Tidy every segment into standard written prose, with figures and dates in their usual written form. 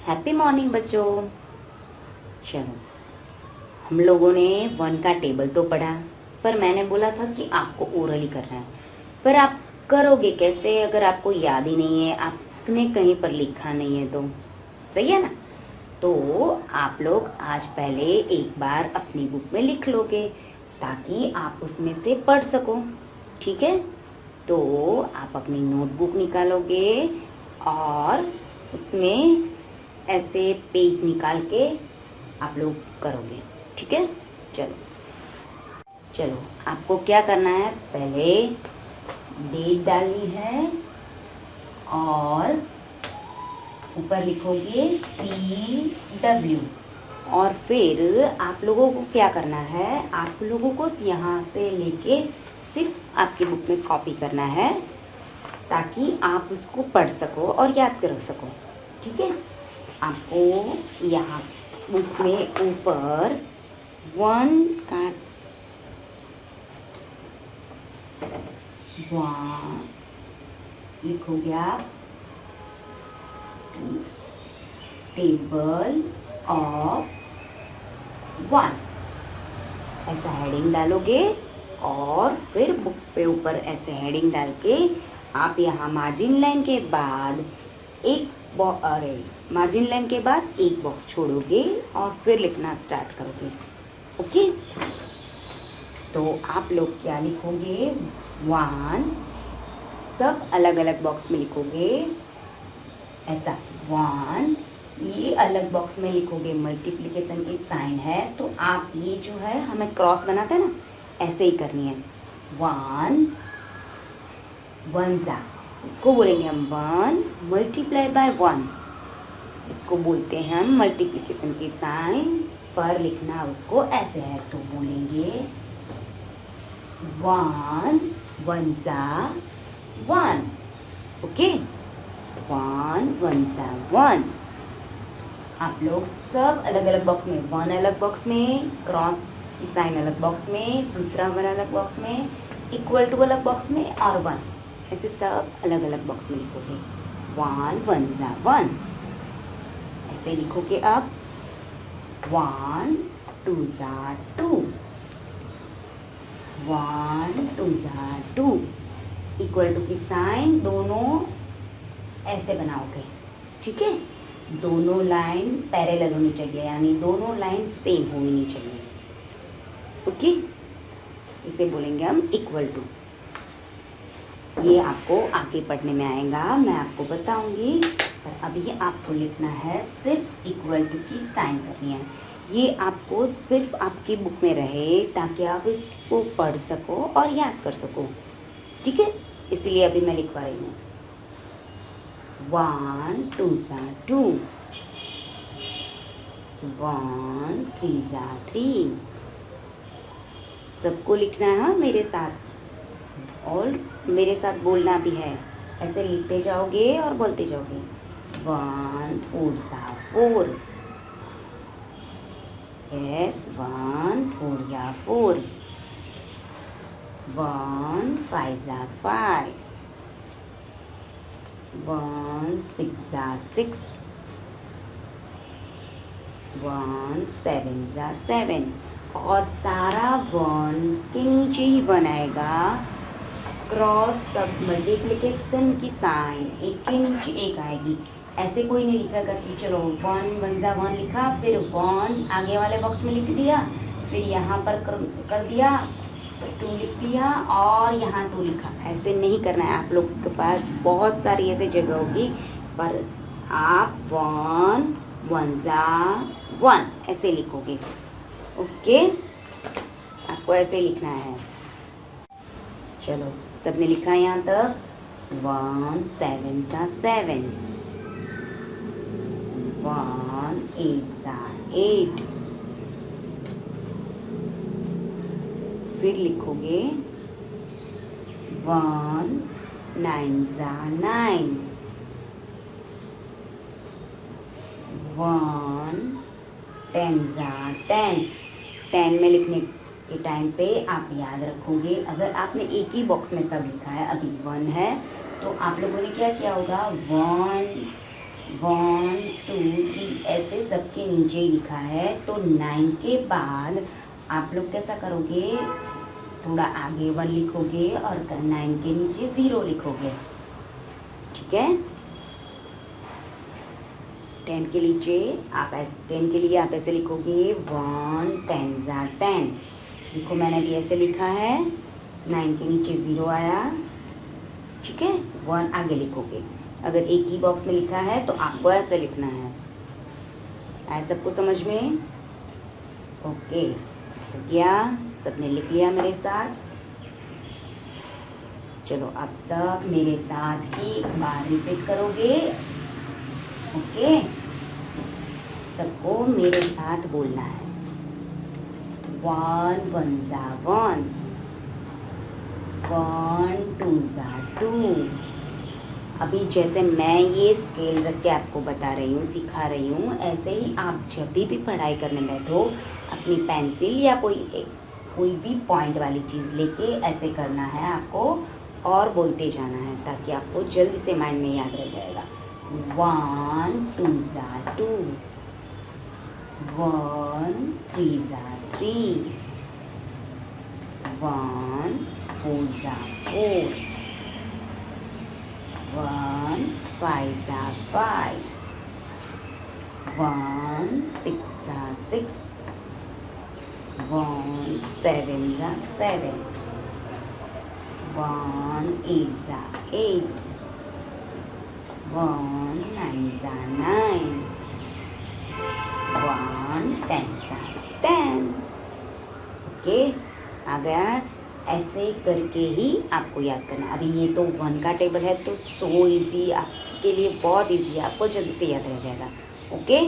Happy morning बच्चों। चलो, हम लोगों ने 1 का टेबल तो पढ़ा, पर मैंने बोला था कि आपको ओरली करना है। पर आप करोगे कैसे अगर आपको याद ही नहीं है, आपने कहीं पर लिखा नहीं है तो? सही है ना? तो आप लोग आज पहले एक बार अपनी बुक में लिख लोगे ताकि आप उसमें से पढ़ सको। ठीक है? तो आप अपनी नोटबुक निकालोगे और उसमें ऐसे पेज निकाल के आप लोग करोगे। ठीक है? चलो चलो, आपको क्या करना है, पहले डेट डालनी है और ऊपर लिखोगे CW। और फिर आप लोगों को क्या करना है, आप लोगों को यहाँ से लेके सिर्फ आपकी बुक में कॉपी करना है ताकि आप उसको पढ़ सको और याद कर सको। ठीक है? आपको यहाँ बुक में ऊपर 1 का 1 लिखोगे आप, टेबल ऑफ 1 ऐसा हेडिंग डालोगे और फिर बुक पे ऊपर ऐसे हेडिंग डाल के आप यहाँ मार्जिन लाइन के बाद मार्जिन लाइन के बाद एक बॉक्स छोड़ोगे और फिर लिखना स्टार्ट करोगे। ओके? तो आप लोग क्या लिखोगे, 1 सब अलग अलग बॉक्स में लिखोगे ऐसा। 1 ये अलग बॉक्स में लिखोगे, मल्टीप्लिकेशन की साइन है तो आप ये जो है हमें क्रॉस बनाते हैं ना, ऐसे ही करनी है। 1 1 जा, इसको बोलेंगे हम 1 मल्टीप्लाई बाय 1, इसको बोलते हैं हम मल्टीप्लिकेशन की साइन। पर लिखना उसको ऐसे है तो बोलेंगे 1 1 जा 1। ओके? 1 1 जा 1। आप लोग सब अलग अलग बॉक्स में, 1 अलग बॉक्स में, क्रॉस की साइन अलग बॉक्स में, दूसरा 1 अलग बॉक्स में, इक्वल टू अलग बॉक्स में और 1, ऐसे सब अलग अलग बॉक्स में लिखोगे। 1 1 जा 1 ऐसे लिखोगे। अब 1 2 जा 2, 1 2 जा 2, इक्वल टू की साइन दोनों ऐसे बनाओगे। ठीक है? दोनों लाइन पैरेलल होनी चाहिए, यानी दोनों लाइन सेम होनी चाहिए। ओके? इसे बोलेंगे हम इक्वल टू। ये आपको आगे पढ़ने में आएगा, मैं आपको बताऊंगी, पर अभी आपको लिखना है सिर्फ इक्वल टू की साइन करनी है। ये आपको सिर्फ आपकी बुक में रहे ताकि आप इसको पढ़ सको और याद कर सको। ठीक है? इसलिए अभी मैं लिखवा रही हूँ। 1 2 जा 2, 1 3 जा 3। सबको लिखना है हाँ मेरे साथ, और मेरे साथ बोलना भी है। ऐसे लिखते जाओगे और बोलते जाओगे। 1 4 जा 4, यस 1 4 जा 4, 1 5 जा 5, 1 6 जा 6, 1 7 जा 7। और सारा 1 के नीचे ही 1 आएगा, क्रॉस सब मल्टीप्लिकेशन की साइन एक के नीचे एक आएगी। ऐसे कोई नहीं लिखा करती, चलो 1 1 जा 1 लिखा, फिर 1 आगे वाले बॉक्स में लिख दिया, फिर यहाँ पर कर दिया 2 लिख दिया और यहाँ 2 लिखा। ऐसे नहीं करना है। आप लोग के पास बहुत सारी ऐसे जगह होगी, पर आप 1 1 जा 1 ऐसे लिखोगे। ओके? आपको ऐसे लिखना है। चलो, सबने लिखा यहाँ तक? 1 7 जा 7, 1 8 जा 8। फिर लिखोगे 1 9 जा 9, 1 10 जा 10। 10 में के टाइम पे आप याद रखोगे। अगर आपने एक ही बॉक्स में सब लिखा है, अभी 1 है, तो आप लोगों ने क्या किया होगा, 1 1 2 3 ऐसे सबके नीचे ही लिखा है। तो 9 के बाद आप लोग कैसा करोगे, थोड़ा आगे 1 लिखोगे और 9 के नीचे 0 लिखोगे, ठीक है। 10 के नीचे आप 10 के लिए आप ऐसे लिखोगे 1 10 × 10। देखो मैंने भी ऐसे लिखा है, 9 के नीचे 0 आया, ठीक है। 1 आगे लिखोगे। अगर एक ही बॉक्स में लिखा है तो आपको ऐसे लिखना है। आया सबको समझ में? ओके, हो गया, सबने लिख लिया मेरे साथ। चलो अब सब मेरे साथ एक बार रिपीट करोगे, ओके। सबको मेरे साथ बोलना है। 1 1 × 1, 1 2 × 2। अभी जैसे मैं ये स्केल रख के आपको बता रही हूँ, सिखा रही हूँ, ऐसे ही आप जब भी पढ़ाई करने बैठो अपनी पेंसिल या कोई भी पॉइंट वाली चीज़ लेके ऐसे करना है आपको और बोलते जाना है, ताकि आपको जल्दी से माइंड में याद रह जाएगा। 1 2 × 2, 1 3 × 3, 1 4 × 4, 1 5 × 5, 1 6 × 6, 1 7 × 7, 1 8 × 8, 1 9 × 9, 1 10 × 10। ओके, आ गया। ऐसे करके ही आपको याद करना। अभी ये तो 1 का टेबल है, तो सो इजी, आपके लिए बहुत इजी है, आपको जल्दी से याद रह जाएगा। ओके,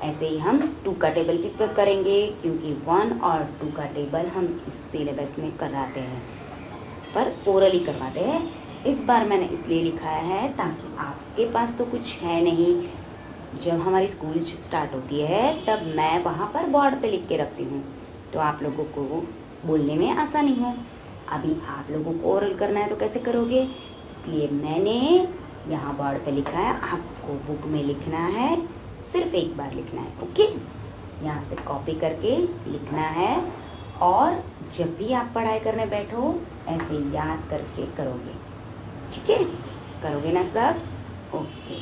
ऐसे ही हम 2 का टेबल भी करेंगे, क्योंकि 1 और 2 का टेबल हम इस सिलेबस में कराते हैं, पर ओरली करवाते हैं। इस बार मैंने इसलिए लिखा है ताकि आपके पास तो कुछ है नहीं। जब हमारी स्कूल स्टार्ट होती है तब मैं वहाँ पर बोर्ड पे लिख के रखती हूँ, तो आप लोगों को बोलने में आसानी हो। अभी आप लोगों को ओरल करना है तो कैसे करोगे, इसलिए मैंने यहाँ बोर्ड पे लिखा है, आपको बुक में लिखना है, सिर्फ एक बार लिखना है। ओके, यहाँ से कॉपी करके लिखना है, और जब भी आप पढ़ाई करने बैठो ऐसे याद करके करोगे, ठीक है। करोगे ना सब? ओके।